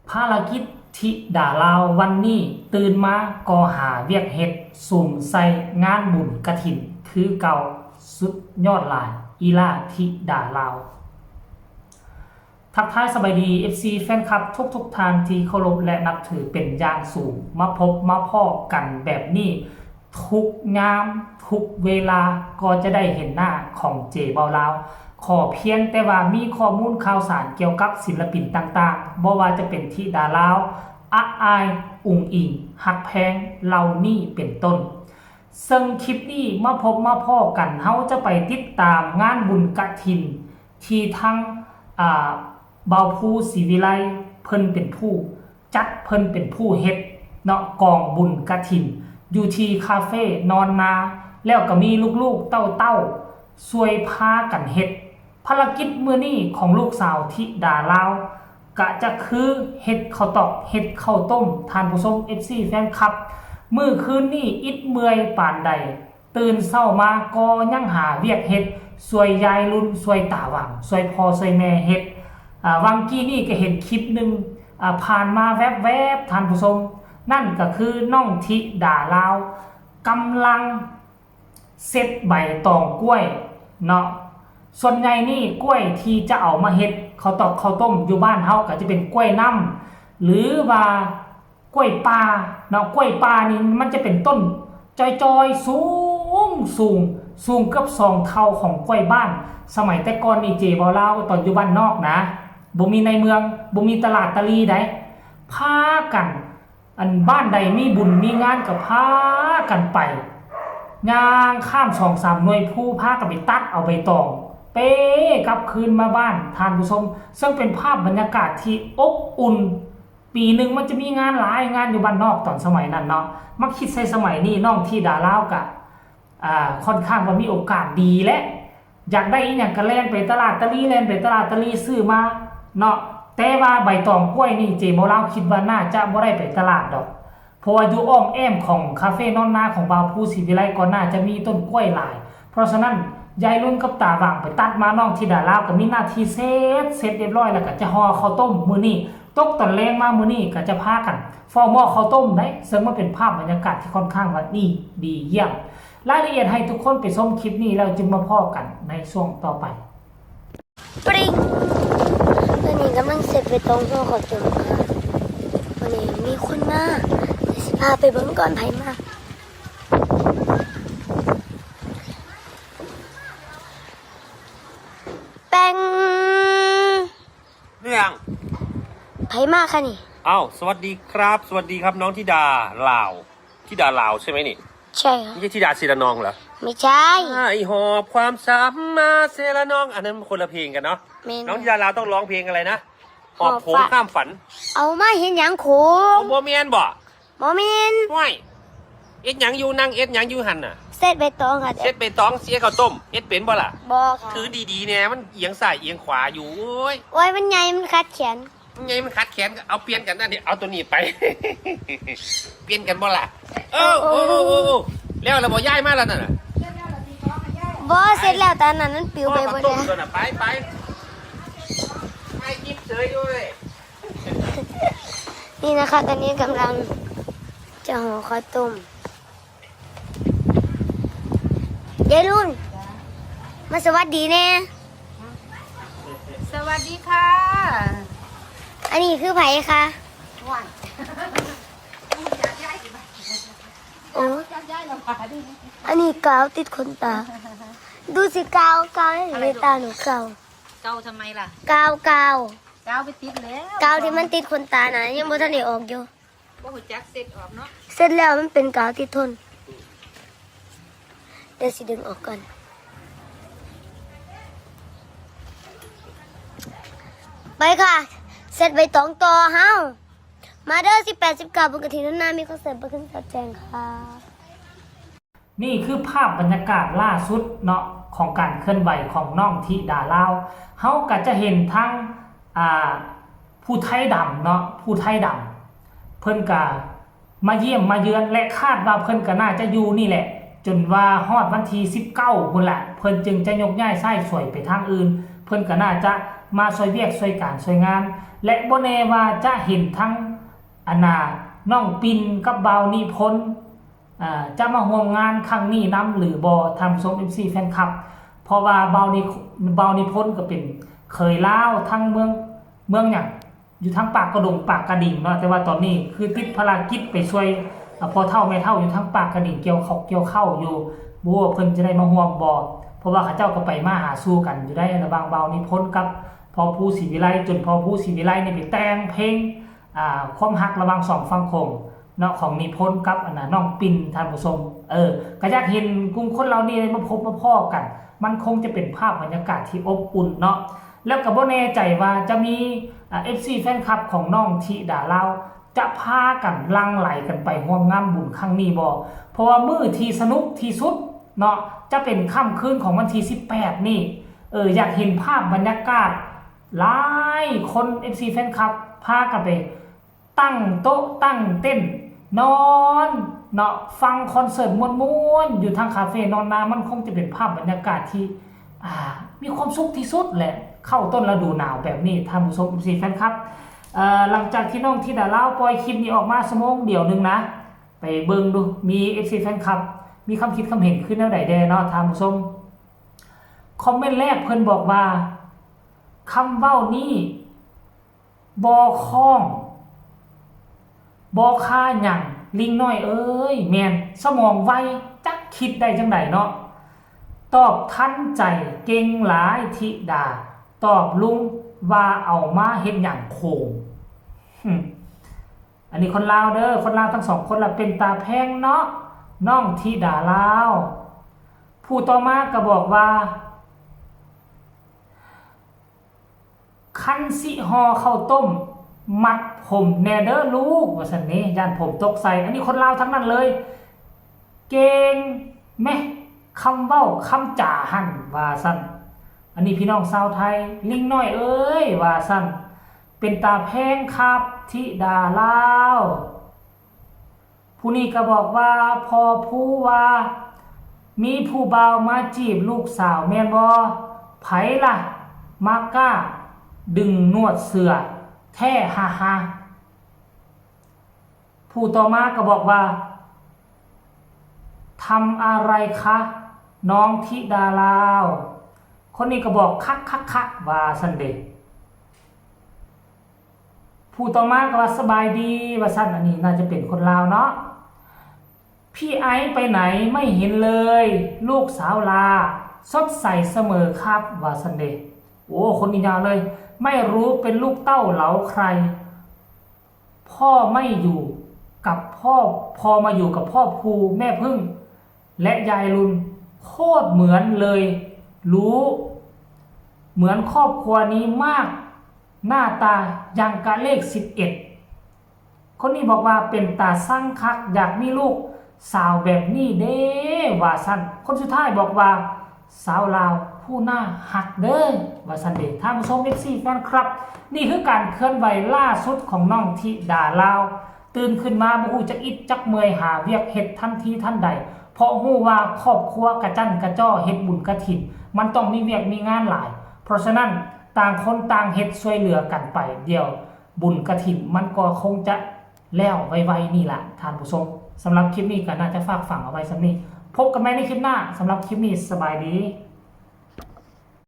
ภารกิจธิดาลาววันนี้ตื่นมาก็หาเวียกเฮ็ดสุ่มใส่งานบุญกฐินคือเก่าสุดยอดหลายอีลาธิดาลาวทักทายสบายดี FC แฟนคลับทุกท่านที่เคารพและนับถือเป็นอย่างสูงมาพบมาพ้อกันแบบนี้ทุกยามทุกเวลาก็จะได้เห็นหน้าของเจเบาลาวขอเพียงแต่ว่ามีข้อมูลข่าวสารเกี่ยวกับศิลปินต่างๆบ่ว่าจะเป็นธิดาลาวอะอายอุ๋งอิงฮักแพงเหล่านี้เป็นต้นซึ่งคลิปนี้มาพบมาพ้อกันเฮาจะไปติดตามงานบุญกฐินที่ทั้งเบาภูศรีวิไลเพิ่นเป็นผู้จัดเพิ่นเป็นผู้เฮ็ดเนาะกองบุญกฐินอยู่ที่คาเฟ่นอนนาแล้วก็มีลูกๆเต้าๆช่วยพากันเฮ็ดภารกิจมื้อนี้ของลูกสาวธิดาลาวก็จะคือเฮ็ดข้าวตอกเฮ็ดข้าวต้มทานผู้ชม FC แฟนคลับมื้อคืนนี้อิดเมื่อยปานใดตื่นเช้ามาก็ยังหาเวียกเฮ็ดช่วยยายรุ่นช่วยตาหวังช่วยพ่อช่วยแม่เฮ็ดวังกี้นี่ก็เห็นคลิปหนึ่งผ่านมาแวบๆท่านผู้ชมนั่นก็คือน้องธิดาลาวกำลังเซตใบตองกล้วยเนาะส่วนใหญ่นี่กล้วยที่จะเอามาเฮ็ดข้าวตอกข้าวต้มอยู่บ้านเฮาก็จะเป็นกล้วยน้ำหรือว่ากล้วยปลาเนาะกล้วยปลานี่มันจะเป็นต้นจอยๆสูงเกือบ2 เท่าของกล้วยบ้านสมัยแต่ก่อนนี่เจบ่ลาวตอนอยู่บ้านนอกนะบ่มีในเมืองบ่มีตลาดตะลีใดพากันอันบ้านใดมีบุญมีงานก็พากันไปย่างข้าม 2-3 หน่วยผู้พากันไปตัดเอาใบตองเป้กลับคืนมาบ้านท่านผู้ชมซึ่งเป็นภาพบรรยากาศที่อบอุ่นปีหนึ่งมันจะมีงานหลายงานอยู่บ้านนอกตอนสมัยนั้นเนาะมาคิดใส่สมัยนี้น้องที่ดาลาวกะค่อนข้างว่ามีโอกาสดีและอยากได้อีหยังก็แล่นไปตลาดตะลีซื้อมาเนาะแต่ว่าใบตองกล้วยนี่เจโมลาวคิดว่าน่าจะบ่ได้ไปตลาดดอกเพราะว่าอยู่อ้อมแอมของคาเฟ่นอนนาของบาวภูศรีวิไลก็น่าจะมีต้นกล้วยหลายเพราะฉะนั้นยายรุ่นกับตาหว่างไปตัดมาน้องธิดาลาวก็มีหน้าที่เสร็จเรียบร้อยแล้วก็จะห่อข้าวต้มมื้อนี้ตกตอนแรงมามื้อนี้ก็จะพากันฟอหม้อข้าวต้มได้ซึ่งมันเป็นภาพบรรยากาศที่ค่อนข้างว่าดีเยี่ยมรายละเอียดให้ทุกคนไปชมคลิปนี้แล้วจึงมาพ้อกันในช่วงต่อไปปริงตอนนี้กำลังเสร็จไปตรงช่วงขอจุดค่ะวันนี้มีคนมาสิพาไปเบิ่งก่อนไผมาแป้งเรื่องไผมาค่ะนี่อ้าวสวัสดีครับสวัสดีครับน้องธิดาลาวธิดาลาวใช่ไหมนี่ใช่ค่ะไม่ใช่ธิดาศิรนองเหรอไม่ใช่ไอหอบความสามมาเซรนองอันนั้นคนละเพลงกันเนาะน้องธิดาลาวต้องร้องเพลงอะไรนะหอบโผงข้ามฝันเอามาเห็นหยังโขงโมเมนบ่โมเมนห้วยเอ็ดหยังอยู่นั่งเอ็ดหยังอยู่หันน่ะเสร็จไปตองค่ะเอ็ดไปตองเสียข้าวต้มเอ็ดเป็นบ่ล่ะบ่ค่ะถือดีๆเนี่ยมันเอียงซ้ายเอียงขวาอยู่โอ้ยมันใหญ่มันคัดแขนมันไงมันขัดแขนเอาเปลี่ยนกันนั่นดิเอาตัวนี้ไป เปลี่ยนกันบ่ล่ะโอ้แล้วเราบอกย้ายมาแล้วนั่นน่ะบ่เสร็จแล้วตอนนั้นมันปิวไปบ่ได้ไปยิ้มเฉยด้วย นี่นะคะตอนนี้กำลังจะห่อข้าวต้มยายรุ่นมาสวัสดีแน่สวัสดีค่ะอันนี้คือไผ่คะโอ้อันนี้กาวติดขนตาดูสิกาวในตาหนูเก่าทำไมล่ะกาวไปติดแล้วกาวที่มันติดขนตานะยังบ่ทันได้ออกอยู่บ่ฮู้จักเสร็จออกเนาะเสร็จแล้วมันเป็นกาวติดทนเดี๋ยวสิดึงออกก่อนไปค่ะเสร็จใบตองต่อเฮามาเด้อ18-19ปกตินั้นนามีคอนเสิร์ตประขึ้นสัดแจงค่ะนี่คือภาพบรรยากาศล่าสุดเนาะของการเคลื่อนไหวของน้องธิดาลาวเฮาก็จะเห็นทั้งผู้ไทยดำเนาะผู้ไทยดำเพิ่นก็มาเยี่ยมมาเยือนและคาดว่าเพิ่นก็น่าจะอยู่นี่แหละจนว่าฮอดวันที่19พุ่นแหละเพิ่นจึงจะยกย้ายไส้สวยไปทางอื่นเพิ่นก็น่าจะ มาช่วยเวียกช่วยการช่วยงาน และบ่แน่ว่าจะเห็นทั้งน้องปินกับบ่าวนิพนธ์จะมาร่วมงานครั้งนี้นำหรือบ่ทำชม MC แฟนคลับเพราะว่าบ่าวนิพนธ์ก็เป็นเคยลาวทั้งเมืองหยังอยู่ทั้งปากกระดงปากกระดิ่งเนาะแต่ว่าตอนนี้คือติดภารกิจไปช่วยพอเท่าแม่เท่าอยู่ทั้งปากกระดิ่งเกี่ยวเข้าอยู่บ่ว่าเพิ่นจะได้มาร่วมบ่เพราะว่าเขาเจ้าก็ไปมาหาสู่กันอยู่ได้ระหว่างบ่าวนิพนธ์กับพอผู้ศรีวิไลจนพอผู้ศรีวิไลนี่ไปแต่งเพลงความฮักระหว่างสองฝั่งโขงเนาะของนิพนธ์กับน้องปิ่นท่านผู้ชมก็อยากเห็นกลุ่มคนเรานี่มาพบมาพ้อกันมันคงจะเป็นภาพบรรยากาศที่อบอุ่นเนาะแล้วก็บ่แน่ใจว่าจะมีFC แฟนคลับของน้องธิดาลาวจะพากันลังไหลกันไปร่วมงานบุญครั้งนี้บ่เพราะว่ามื้อที่สนุกที่สุดเนาะจะเป็นค่ำคืนของวันที่18นี่อยากเห็นภาพบรรยากาศหลายคน FC แฟนคลับพากันไปตั้งโต๊ะตั้งเต้นนอนเนาะฟังคอนเสิร์ตม่วนๆอยู่ทางคาเฟ่นอนนามันคงจะเป็นภาพบรรยากาศที่มีความสุขที่สุดแหละเข้าต้นฤดูหนาวแบบนี้ท่านผู้ชม FC แฟนคลับหลังจากที่น้องธิดาลาวปล่อยคลิปนี้ออกมาชั่วโมงเดียวนึงนะไปเบิ่งดูมี FC แฟนคลับมีคำคิดคำเห็นขึ้นแนวใดแดเนาะท่านผู้ชมคอมเมนต์แรกเพิ่นบอกว่าคำเว้านี้บ่คล้องบ่ค่าหยังลิงน้อยเอ้ยแม่นสมองไวจักคิดได้จังไดเนาะตอบทันใจเก่งหลายธิดาตอบลุงว่าเอามาเฮ็ดหยังโคงอันนี้คนลาวเด้อคนลาวทั้งสองคนละเป็นตาแพงเนาะน้องธิดาลาวผู้ต่อมาก็บอกว่าคันสิห่อข้าวต้มมัดผมแน่เด้อลูกว่าซั่นนี่ย่านผมตกใส่อันนี้คนลาวทั้งนั้นเลยเก่งแม่คำเว้าคำจ่าหั่นว่าซั่นอันนี้พี่น้องชาวไทยลิงน้อยเอ้ยว่าซั่นเป็นตาแพงครับธิดาลาวผู้นี้ก็บอกว่าพอผู้ว่ามีผู้บ่าวมาจีบลูกสาวแม่นบ่ไผล่ะมากล้าดึงนวดเสือแท้ฮ่าผู้ต่อมาก็บอกว่าทำอะไรคะน้องธิดาลาวคนนี้ก็บอกคักว่าซั่นเด้ผู้ต่อมาก็ว่าสบายดีว่าซั่นอันนี้น่าจะเป็นคนลาวเนาะพี่ไอซ์ไปไหนไม่เห็นเลยลูกสาวลาสดใสเสมอครับว่าซั่นเด้โอ้คนนี้ยาวเลยไม่รู้เป็นลูกเต้าเหลาใครพ่อไม่อยู่กับพ่อมาอยู่กับพ่อภูแม่พึ่งและยายลุนโคตรเหมือนเลยรู้เหมือนครอบครัวนี้มากหน้าตายังกะเลข11คนนี้บอกว่าเป็นตาสั่งคักอยากมีลูกสาวแบบนี้เด้ว่าซั่นคนสุดท้ายบอกว่าสาวลาวผู้หน้าหักเด้อว่าซั่นเด้ท่านผู้ชม FC แฟนครับนี่คือการเคลื่อนไหวล่าสุดของน้องธิดาลาวตื่นขึ้นมาบ่ฮู้จักอิดจักเมื่อยหาเวียกเฮ็ดทันทีทันใดเพราะฮู้ว่าครอบครัวกระจั่นกระจ้อเฮ็ดบุญกฐินมันต้องมีเวียกมีงานหลายเพราะฉะนั้นต่างคนต่างเฮ็ดช่วยเหลือกันไปเดียวบุญกฐินมันก็คงจะแล้วไวๆนี่ล่ะท่านผู้ชมสำหรับคลิปนี้ก็น่าจะฝากฝังเอาไว้สำนี้พบกันใหม่ในคลิปหน้าสำหรับคลิปนี้สบายดี